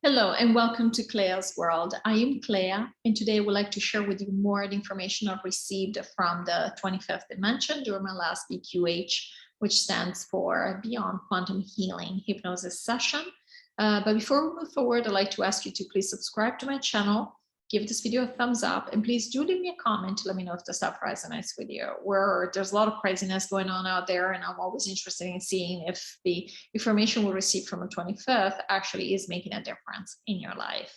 Hello and welcome to CLEA's World. I am CLEA, and today I would like to share with you more information I've received from the 25th dimension during my last BQH, which stands for Beyond Quantum Healing Hypnosis Session. But before we move forward, I'd like to ask you to please subscribe to my channel, give this video a thumbs up, and please do leave me a comment to let me know if the stuff resonates with you. There's a lot of craziness going on out there, and I'm always interested in seeing if the information we receive from the 25th actually is making a difference in your life.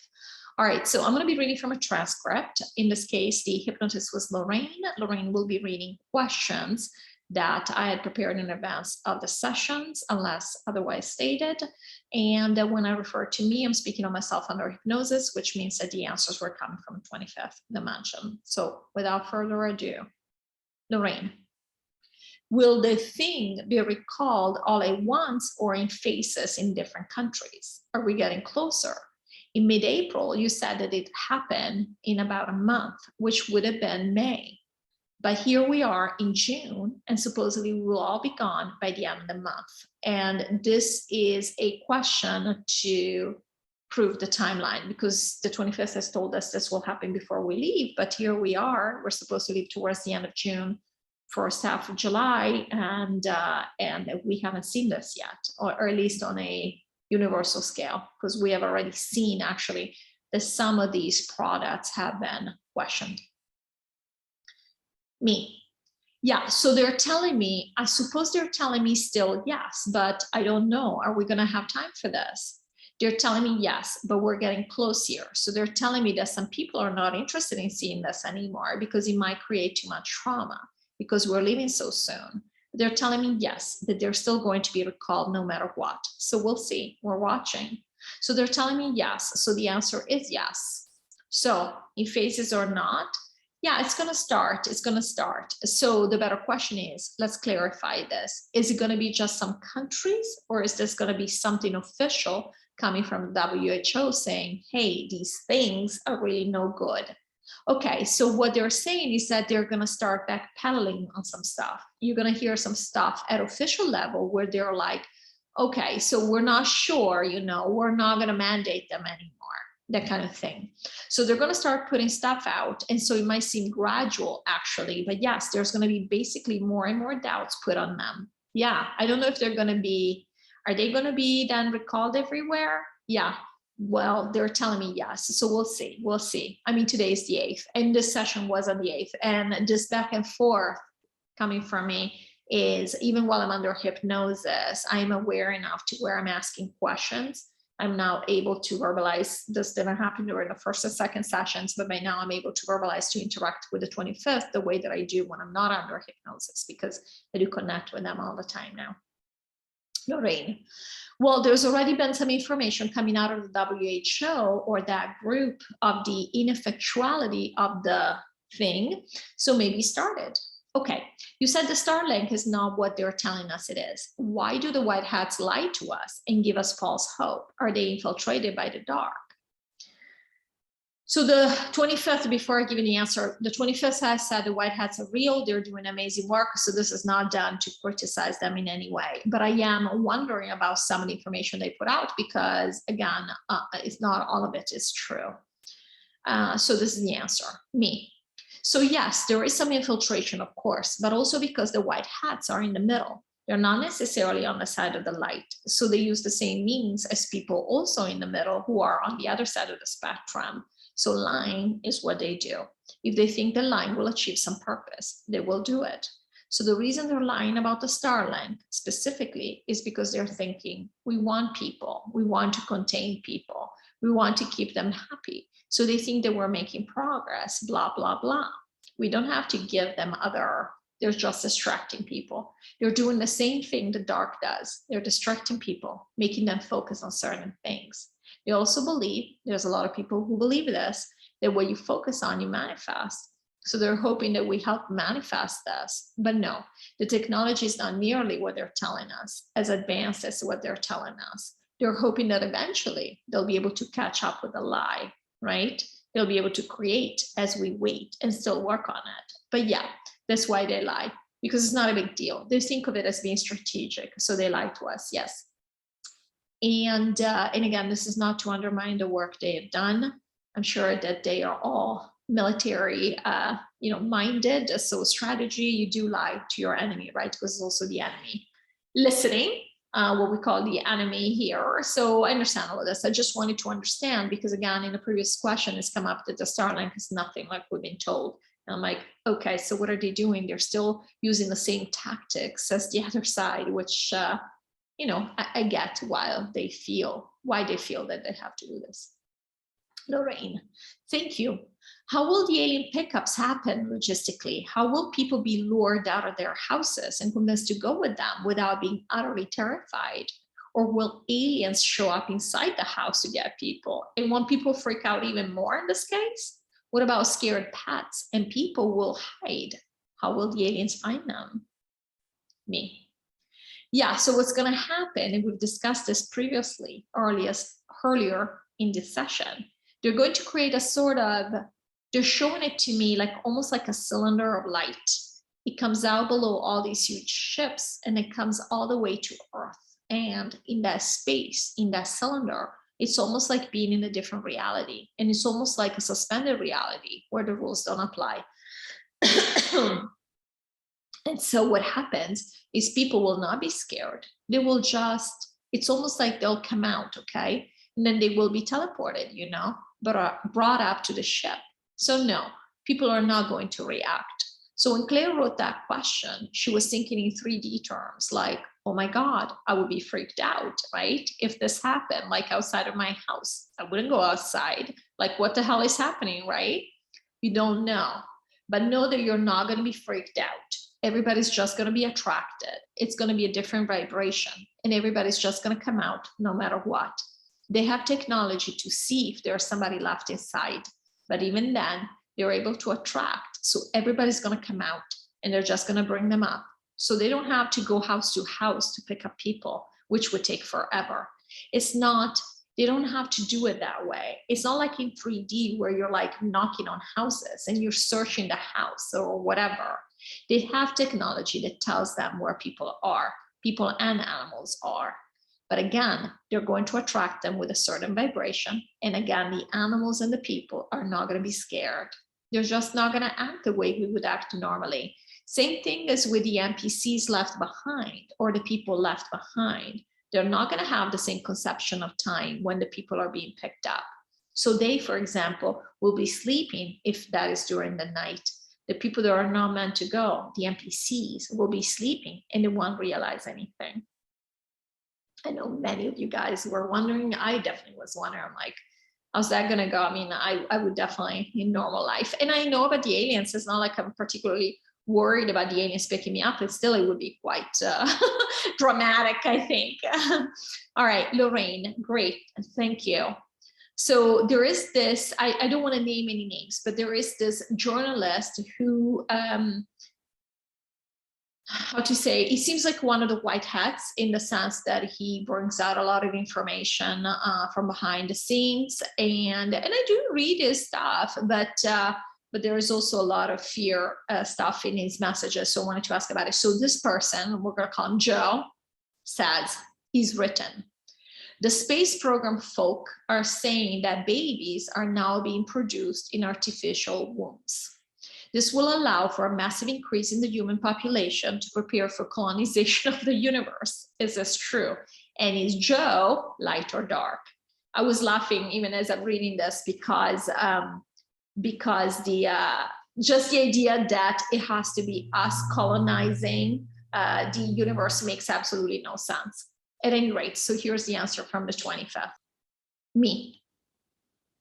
All right, so I'm going to be reading from a transcript. In this case, the hypnotist was Lorrayne. Lorrayne will be reading questions that I had prepared in advance of the sessions, unless otherwise stated. And when I refer to me, I'm speaking of myself under hypnosis, which means that the answers were coming from 25th dimension. So without further ado, Lorrayne, will the thing be recalled all at once or in phases in different countries? Are we getting closer? In mid-April, you said that it happened in about a month, which would have been May. But here we are in June, and supposedly we will all be gone by the end of the month. And this is a question to prove the timeline, because the 25th has told us this will happen before we leave. But here we are, we're supposed to leave towards the end of June, first half of July, and we haven't seen this yet, or at least on a universal scale, because we have already seen actually that some of these products have been questioned. Me. Yeah, so they're telling me, I suppose they're telling me still yes, but I don't know. Are we going to have time for this? They're telling me yes, but we're getting close here. So they're telling me that some people are not interested in seeing this anymore because it might create too much trauma because we're leaving so soon. They're telling me yes, that they're still going to be recalled no matter what. So we'll see. We're watching. So they're telling me yes. So the answer is yes. So in phases or not, yeah, it's going to start. It's going to start. So the better question is, let's clarify this. Is it going to be just some countries, or is this going to be something official coming from the WHO saying, hey, these things are really no good? Okay, so what they're saying is that they're going to start backpedaling on some stuff. You're going to hear some stuff at official level where they're like, okay, so we're not sure, we're not going to mandate them anymore. That kind of thing. So they're going to start putting stuff out. And so it might seem gradual actually, but yes, there's going to be basically more and more doubts put on them. Yeah, I don't know if they're going to be, are they going to be then recalled everywhere? Yeah, well, they're telling me yes. So we'll see. We'll see. I mean, today is the 8th and this session was on the 8th. And this back and forth coming from me is, even while I'm under hypnosis, I'm aware enough to where I'm asking questions. I'm now able to verbalize. This didn't happen during the first and second sessions, but by now I'm able to verbalize to interact with the 25th the way that I do when I'm not under hypnosis, because I do connect with them all the time now. Lorrayne, well, there's already been some information coming out of the WHO or that group of the ineffectuality of the thing. So maybe started. Okay, you said the Starlink is not what they're telling us it is. Why do the white hats lie to us and give us false hope? Are they infiltrated by the dark? So the 25th, before I give you the answer, the 25th has said the white hats are real, they're doing amazing work. So this is not done to criticize them in any way. But I am wondering about some of the information they put out because, again, it's not all of it is true. So this is the answer, me. So yes, there is some infiltration, of course, but also because the white hats are in the middle. They're not necessarily on the side of the light. So they use the same means as people also in the middle who are on the other side of the spectrum. So lying is what they do. If they think the lying will achieve some purpose, they will do it. So the reason they're lying about the Starlink specifically is because they're thinking, we want people, we want to contain people, we want to keep them happy. So they think that we're making progress, blah, blah, blah. We don't have to give them they're just distracting people. They're doing the same thing the dark does. They're distracting people, making them focus on certain things. They also believe, there's a lot of people who believe this, that what you focus on, you manifest. So they're hoping that we help manifest this, but no, the technology is not nearly what they're telling us, as advanced as what they're telling us. They're hoping that eventually they'll be able to catch up with the lie, right? They'll be able to create as we wait and still work on it. But yeah, that's why they lie, because it's not a big deal. They think of it as being strategic, so they lie to us, yes. And again, this is not to undermine the work they have done. I'm sure that they are all military, minded. So strategy, you do lie to your enemy, right? Because it's also the enemy listening, what we call the enemy here. So I understand all of this. I just wanted to understand, because again, in the previous question, it's come up that the Starlink is nothing like we've been told. And I'm like, okay, so what are they doing? They're still using the same tactics as the other side, which, I get why they feel that they have to do this. Lorrayne, thank you. How will the alien pickups happen logistically? How will people be lured out of their houses and convinced to go with them without being utterly terrified? Or will aliens show up inside the house to get people? And won't people freak out even more in this case? What about scared pets and people will hide? How will the aliens find them? Me. Yeah, so what's going to happen, and we've discussed this previously, earlier in this session, they're going to create a sort of, they're showing it to me like almost like a cylinder of light. It comes out below all these huge ships and it comes all the way to Earth. And in that space, in that cylinder, it's almost like being in a different reality. And it's almost like a suspended reality where the rules don't apply. And so what happens is people will not be scared. They will just, it's almost like they'll come out, okay? And then they will be teleported, but are brought up to the ship. So no, people are not going to react. So when CLEA wrote that question, she was thinking in 3D terms, like, oh my God, I would be freaked out, right? If this happened, like outside of my house, I wouldn't go outside. Like, what the hell is happening, right? You don't know, but know that you're not going to be freaked out. Everybody's just going to be attracted. It's going to be a different vibration and everybody's just going to come out no matter what. They have technology to see if there's somebody left inside, but even then they're able to attract. So everybody's going to come out and they're just going to bring them up. So they don't have to go house to house to pick up people, which would take forever. It's not, they don't have to do it that way. It's not like in 3D where you're like knocking on houses and you're searching the house or whatever. They have technology that tells them where people are, people and animals are. But again, they're going to attract them with a certain vibration. And again, the animals and the people are not going to be scared. They're just not going to act the way we would act normally. Same thing as with the NPCs left behind or the people left behind. They're not going to have the same conception of time when the people are being picked up. So they, for example, will be sleeping if that is during the night. The people that are not meant to go, the NPCs, will be sleeping and they won't realize anything. I know many of you guys were wondering. I definitely was wondering, I'm like, how's that going to go? I mean, I would definitely in normal life. And I know about the aliens. It's not like I'm particularly worried about the aliens picking me up. It would be quite dramatic, I think. All right, Lorrayne, great. Thank you. So there is this, I don't want to name any names, but there is this journalist who, how to say, he seems like one of the white hats in the sense that he brings out a lot of information from behind the scenes. And I do read his stuff, but there is also a lot of fear stuff in his messages. So I wanted to ask about it. So this person, we're going to call him Joe, says, he's written, the space program folk are saying that babies are now being produced in artificial wombs. This will allow for a massive increase in the human population to prepare for colonization of the universe. Is this true? And is Joe light or dark? I was laughing even as I'm reading this because just the idea that it has to be us colonizing the universe makes absolutely no sense. At any rate, so here's the answer from the 25th. Me.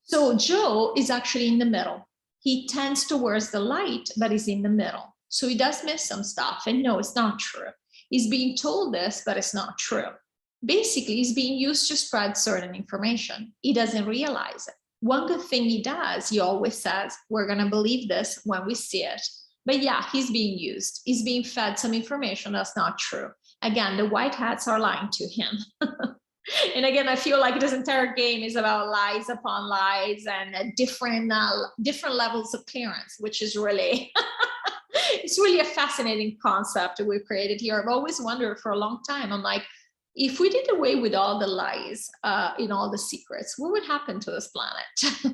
So Joe is actually in the middle. He tends towards the light, but he's in the middle. So he does miss some stuff. And no, it's not true. He's being told this, but it's not true. Basically, he's being used to spread certain information. He doesn't realize it. One good thing he does, he always says, we're going to believe this when we see it. But yeah, he's being used. He's being fed some information that's not true. Again, the white hats are lying to him. And again, I feel like this entire game is about lies upon lies and different levels of clearance, which is really, it's really a fascinating concept we've created here. I've always wondered for a long time. I'm like, if we did away with all the lies, in all the secrets, what would happen to this planet?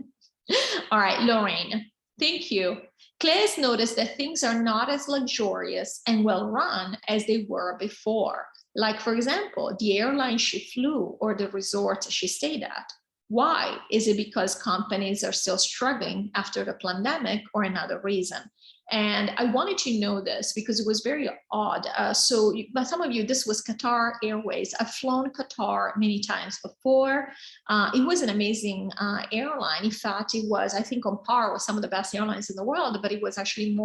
All right, Lorrayne, thank you. CLEA has noticed that things are not as luxurious and well run as they were before. Like, for example, the airline she flew or the resort she stayed at. Why? Is it because companies are still struggling after the pandemic or another reason? And I wanted to know this because it was very odd. But some of you, this was Qatar Airways. I've flown Qatar many times before. It was an amazing airline. In fact, it was, I think, on par with some of the best airlines in the world, but it was actually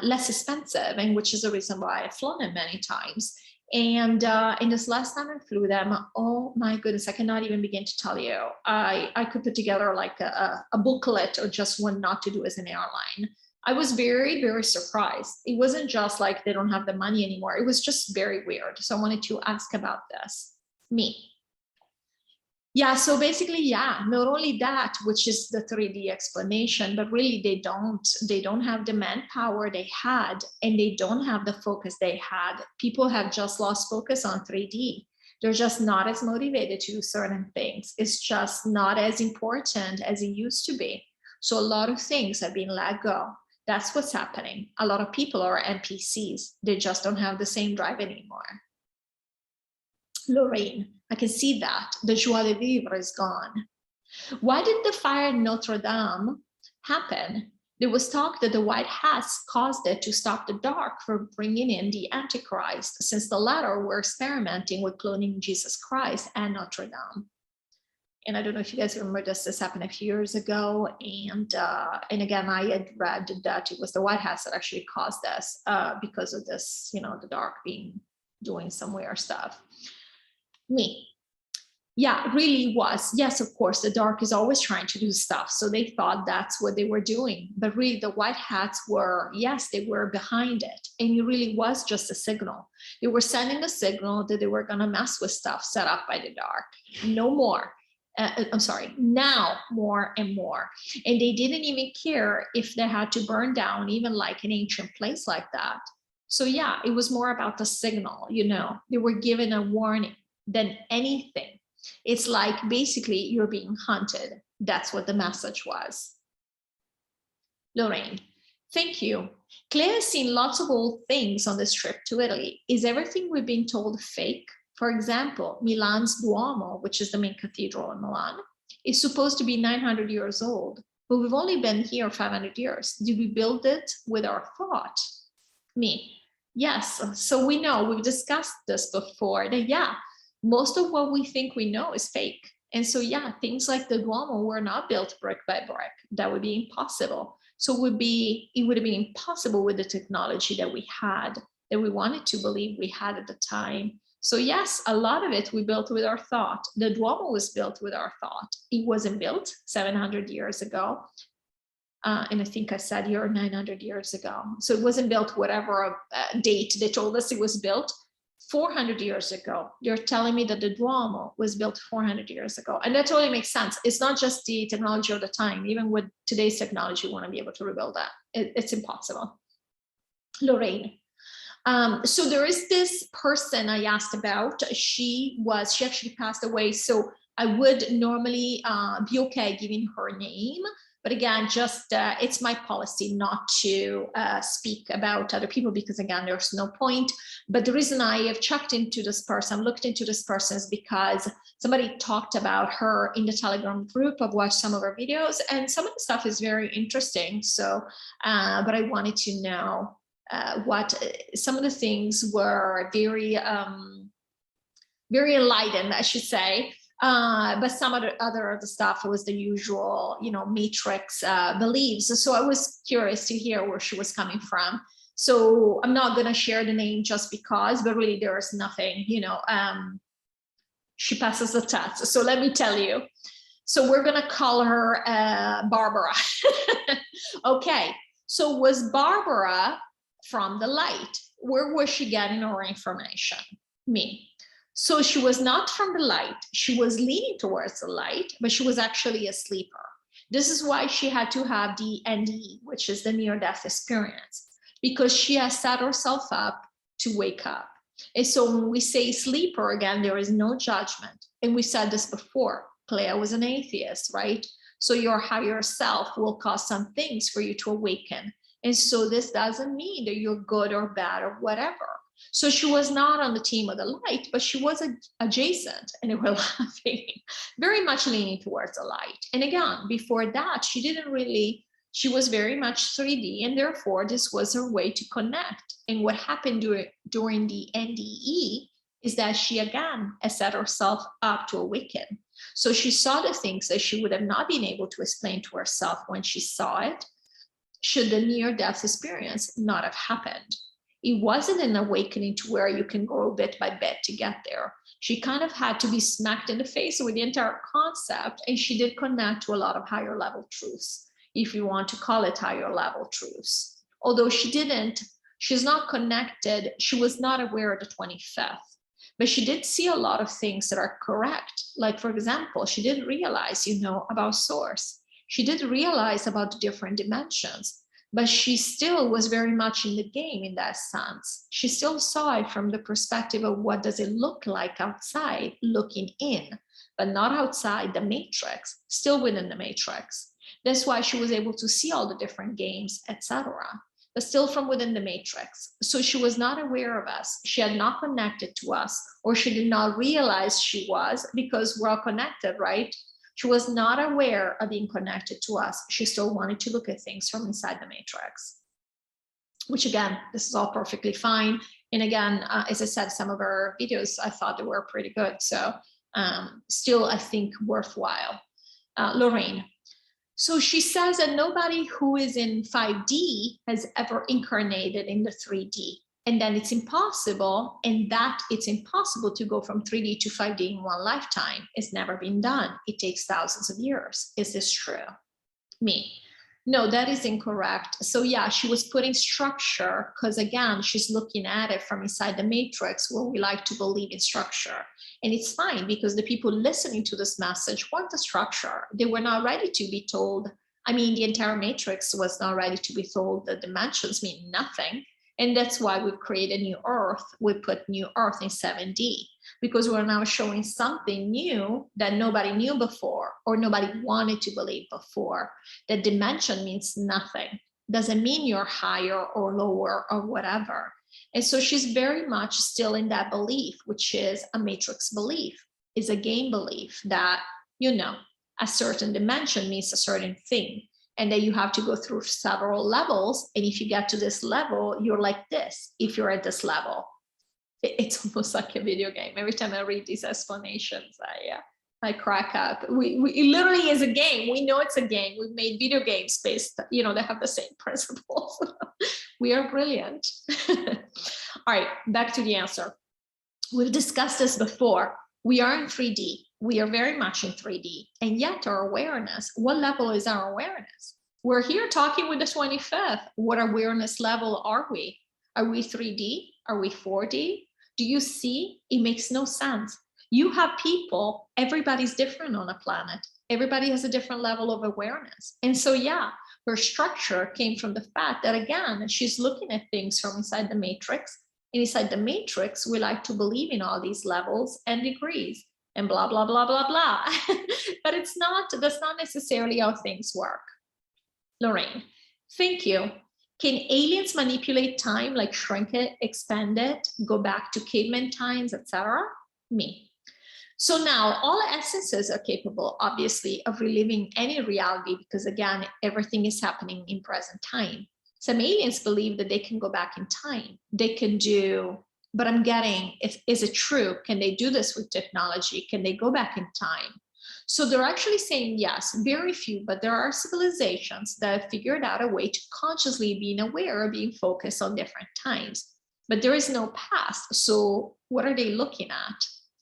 less expensive, and which is the reason why I've flown it many times. And in this last time I flew them, oh my goodness, I cannot even begin to tell you. I could put together like a booklet or just what not to do as an airline. I was very, very surprised. It wasn't just like they don't have the money anymore. It was just very weird. So I wanted to ask about this. Me. Yeah, so basically, yeah, not only that, which is the 3D explanation, but really they don't have the manpower they had, and they don't have the focus they had. People have just lost focus on 3D. They're just not as motivated to do certain things. It's just not as important as it used to be. So a lot of things have been let go. That's what's happening. A lot of people are NPCs. They just don't have the same drive anymore. Lorrayne, I can see that. The joie de vivre is gone. Why did the fire in Notre Dame happen? There was talk that the white hats caused it to stop the dark from bringing in the Antichrist, since the latter were experimenting with cloning Jesus Christ and Notre Dame. And I don't know if you guys remember this happened a few years ago. And again, I had read that it was the white hats that actually caused this because of this, the dark being doing some weird stuff. Me. Yeah, really was. Yes, of course, the dark is always trying to do stuff. So they thought that's what they were doing. But really, the white hats were, yes, they were behind it. And it really was just a signal. They were sending a signal that they were going to mess with stuff set up by the dark. No more. I'm sorry, now more and more. And they didn't even care if they had to burn down even like an ancient place like that. So yeah, it was more about the signal, they were given a warning than anything. It's like basically you're being hunted. That's what the message was. Lorrayne, thank you. CLEA has seen lots of old things on this trip to Italy. Is everything we've been told fake? For example, Milan's Duomo, which is the main cathedral in Milan, is supposed to be 900 years old, but we've only been here 500 years. Did we build it with our thought? Me, yes. So we know, we've discussed this before, that yeah, most of what we think we know is fake. And so yeah, things like the Duomo were not built brick by brick. That would be impossible. So it would have been impossible with the technology that we had, that we wanted to believe we had at the time. So yes, a lot of it we built with our thought. The Duomo was built with our thought. It wasn't built 700 years ago. And I think I said here 900 years ago. So it wasn't built whatever date they told us it was built. 400 years ago. They're telling me that the Duomo was built 400 years ago. And that totally makes sense. It's not just the technology of the time. Even with today's technology, we want to be able to rebuild that. It's impossible. Lorrayne. So there is this person I asked about. She actually passed away. So I would normally be okay giving her name. But again, just it's my policy not to speak about other people because again, there's no point. But the reason I have checked into this person, looked into this person is because somebody talked about her in the Telegram group. I've watched some of her videos and some of the stuff is very interesting. So, but I wanted to know what some of the things were very enlightened, I should say. But some of the other stuff was the usual, matrix beliefs. So I was curious to hear where she was coming from. So I'm not going to share the name just because, but really there is nothing, she passes the test. So let me tell you. So we're going to call her Barbara. Okay. So was Barbara from the light? Where was she getting her information? Me. So she was not from the light. She was leaning towards the light, but she was actually a sleeper. This is why she had to have the NDE, which is the near-death experience, because she has set herself up to wake up. And so when we say sleeper, again, there is no judgment. And we said this before, CLEA was an atheist, right? So your higher self will cause some things for you to awaken. And so this doesn't mean that you're good or bad or whatever. So she was not on the team of the light, but she was adjacent, and they were laughing, very much leaning towards the light. And again, before that, she was very much 3D, and therefore this was her way to connect. And what happened during the NDE is that she again has set herself up to awaken. So she saw the things that she would have not been able to explain to herself when she saw it, should the near-death experience not have happened. It wasn't an awakening to where you can grow bit by bit to get there. She kind of had to be smacked in the face with the entire concept, and she did connect to a lot of higher level truths, if you want to call it higher level truths. Although she's not connected, she was not aware of the 25th, but she did see a lot of things that are correct. Like, for example, she did realize, about source. She did realize about the different dimensions, but she still was very much in the game in that sense. She still saw it from the perspective of what does it look like outside, looking in, but not outside the matrix, still within the matrix. That's why she was able to see all the different games, etc., but still from within the matrix. So she was not aware of us. She had not connected to us, or she did not realize she was, because we're all connected, right? She was not aware of being connected to us. She still wanted to look at things from inside the matrix, which again, this is all perfectly fine. And again, as I said, some of her videos, I thought they were pretty good. So still, I think worthwhile. Lorrayne. So she says that nobody who is in 5D has ever incarnated in the 3D. And then it's impossible, and that it's impossible to go from 3D to 5D in one lifetime. It's never been done. It takes thousands of years. Is this true? Me. No, that is incorrect. So yeah, she was putting structure, because again, she's looking at it from inside the matrix, where we like to believe in structure. And it's fine, because the people listening to this message want the structure. They were not ready to be told. I mean, the entire matrix was not ready to be told that dimensions mean nothing. And that's why we've created New Earth. We put New Earth in 7D, because we're now showing something new that nobody knew before, or nobody wanted to believe before. That dimension means nothing. Doesn't mean you're higher or lower or whatever. And so she's very much still in that belief, which is a matrix belief, is a game belief that, a certain dimension means a certain thing. And then you have to go through several levels. And if you get to this level, you're like this, if you're at this level. It's almost like a video game. Every time I read these explanations, I crack up. It literally is a game. We know it's a game. We've made video games based, they have the same principles. We are brilliant. All right, back to the answer. We've discussed this before. We are in 3D. We are very much in 3D, and yet our awareness, what level is our awareness? We're here talking with the 25th. What awareness level are we? Are we 3D? Are we 4D? Do you see? It makes no sense. You have people, everybody's different on a planet. Everybody has a different level of awareness. And so, yeah, her structure came from the fact that, again, she's looking at things from inside the matrix. And inside the matrix, we like to believe in all these levels and degrees. And blah, blah, blah, blah, blah. But that's not necessarily how things work. Lorrayne, thank you. Can aliens manipulate time, like shrink it, expand it, go back to caveman times, etc.? Me. So now all essences are capable, obviously, of reliving any reality, because again, everything is happening in present time. Some aliens believe that they can go back in time. They can do, but I'm getting, is it true? Can they do this with technology? Can they go back in time? So they're actually saying yes, very few, but there are civilizations that have figured out a way to consciously being aware, being focused on different times. But there is no past. So what are they looking at?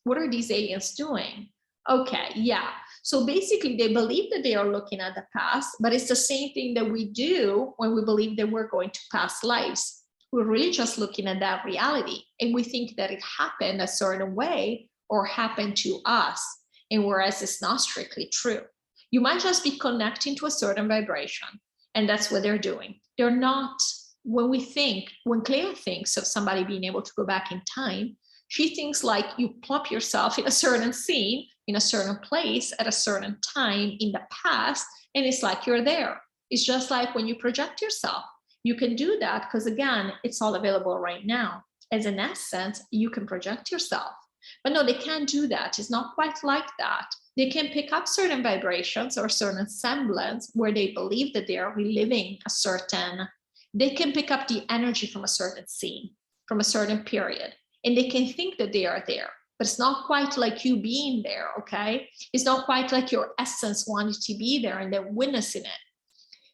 What are these aliens doing? Okay, yeah. So basically they believe that they are looking at the past, but it's the same thing that we do when we believe that we're going to past lives. We're really just looking at that reality, and we think that it happened a certain way or happened to us, and whereas it's not strictly true. You might just be connecting to a certain vibration, and that's what they're doing. They're not when CLEA thinks of somebody being able to go back in time, she thinks like you plop yourself in a certain scene, in a certain place at a certain time in the past, and it's like you're there. It's just like when you project yourself. You can do that because, again, it's all available right now. As an essence, you can project yourself. But no, they can't do that. It's not quite like that. They can pick up certain vibrations or certain semblance where they believe that they are reliving a certain, they can pick up the energy from a certain scene, from a certain period, and they can think that they are there. But it's not quite like you being there, okay? It's not quite like your essence wanted to be there and they're witnessing it.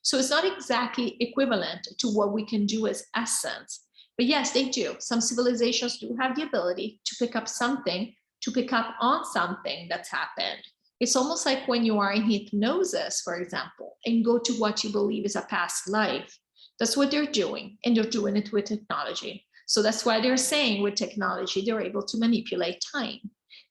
So it's not exactly equivalent to what we can do as essence. But yes, they do. Some civilizations do have the ability to pick up something, to pick up on something that's happened. It's almost like when you are in hypnosis, for example, and go to what you believe is a past life. That's what they're doing, and they're doing it with technology. So that's why they're saying with technology, they're able to manipulate time.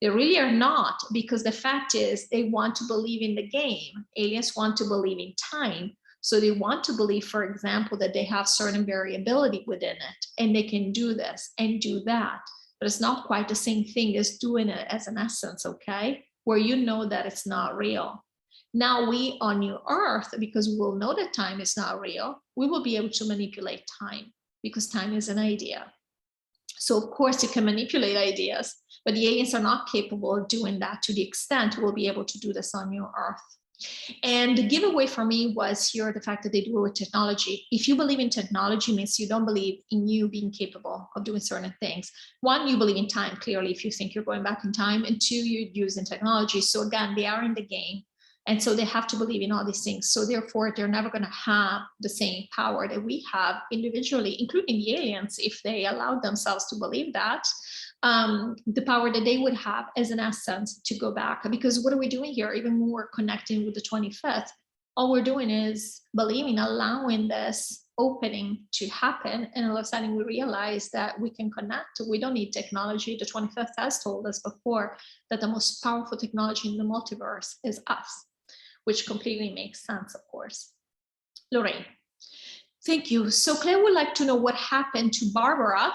They really are not, because the fact is they want to believe in the game. Aliens want to believe in time. So they want to believe, for example, that they have certain variability within it, and they can do this and do that. But it's not quite the same thing as doing it as an essence, okay? Where you know that it's not real. Now we on New Earth, because we'll know that time is not real, we will be able to manipulate time, because time is an idea. So of course you can manipulate ideas, but the aliens are not capable of doing that to the extent we'll be able to do this on New Earth. And the giveaway for me was here the fact that they do it with technology. If you believe in technology, means you don't believe in you being capable of doing certain things. One, you believe in time, clearly, if you think you're going back in time. And two, you're using technology. So again, they are in the game. And so they have to believe in all these things. So therefore, they're never going to have the same power that we have individually, including the aliens, if they allowed themselves to believe that. The power that they would have as an essence to go back. Because what are we doing here? Even when we're connecting with the 25th, all we're doing is believing, allowing this opening to happen. And all of a sudden we realize that we can connect. We don't need technology. The 25th has told us before that the most powerful technology in the multiverse is us, which completely makes sense, of course. Lorrayne. Thank you. So Claire would like to know what happened to Barbara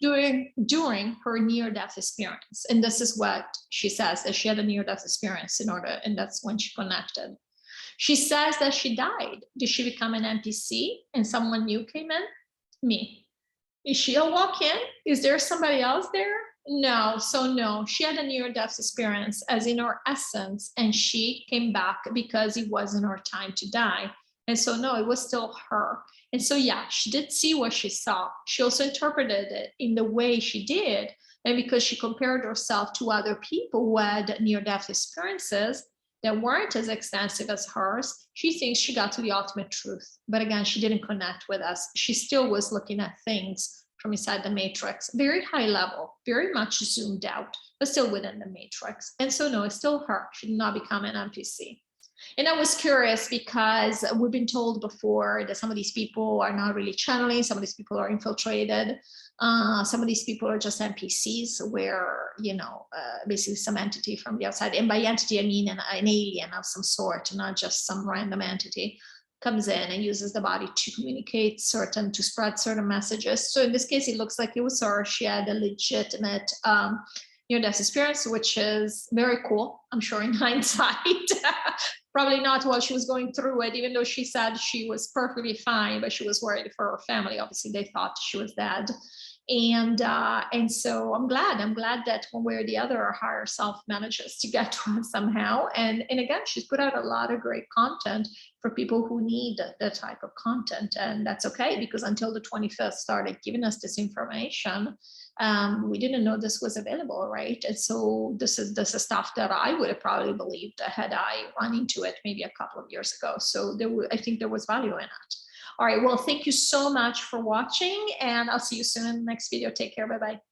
during her near-death experience. And this is what she says, that she had a near-death experience and that's when she connected. She says that she died. Did she become an NPC and someone new came in? Me. Is she a walk-in? Is there somebody else there? No. So no, she had a near-death experience as in her essence, and she came back because it wasn't her time to die. And so, no, it was still her. And so, yeah, she did see what she saw. She also interpreted it in the way she did. And because she compared herself to other people who had near-death experiences that weren't as extensive as hers, she thinks she got to the ultimate truth. But again, she didn't connect with us. She still was looking at things from inside the matrix, very high level, very much zoomed out, but still within the matrix. And so, no, it's still her. She did not become an NPC. And I was curious because we've been told before that some of these people are not really channeling, some of these people are infiltrated, some of these people are just NPCs where, basically some entity from the outside. And by entity, I mean an alien of some sort, not just some random entity, comes in and uses the body to communicate to spread certain messages. So in this case, it looks like it was her. She had a legitimate near-death experience, which is very cool, I'm sure, in hindsight. Probably not while she was going through it, even though she said she was perfectly fine, but she was worried for her family. Obviously, they thought she was dead. And so I'm glad that one way or the other, our higher self manages to get to us somehow. And again, she's put out a lot of great content for people who need that type of content. And that's okay, because until the 25th started giving us this information, we didn't know this was available, right? And so this is stuff that I would have probably believed had I run into it maybe a couple of years ago. So I think there was value in it. All right, well, thank you so much for watching, and I'll see you soon in the next video. Take care, bye-bye.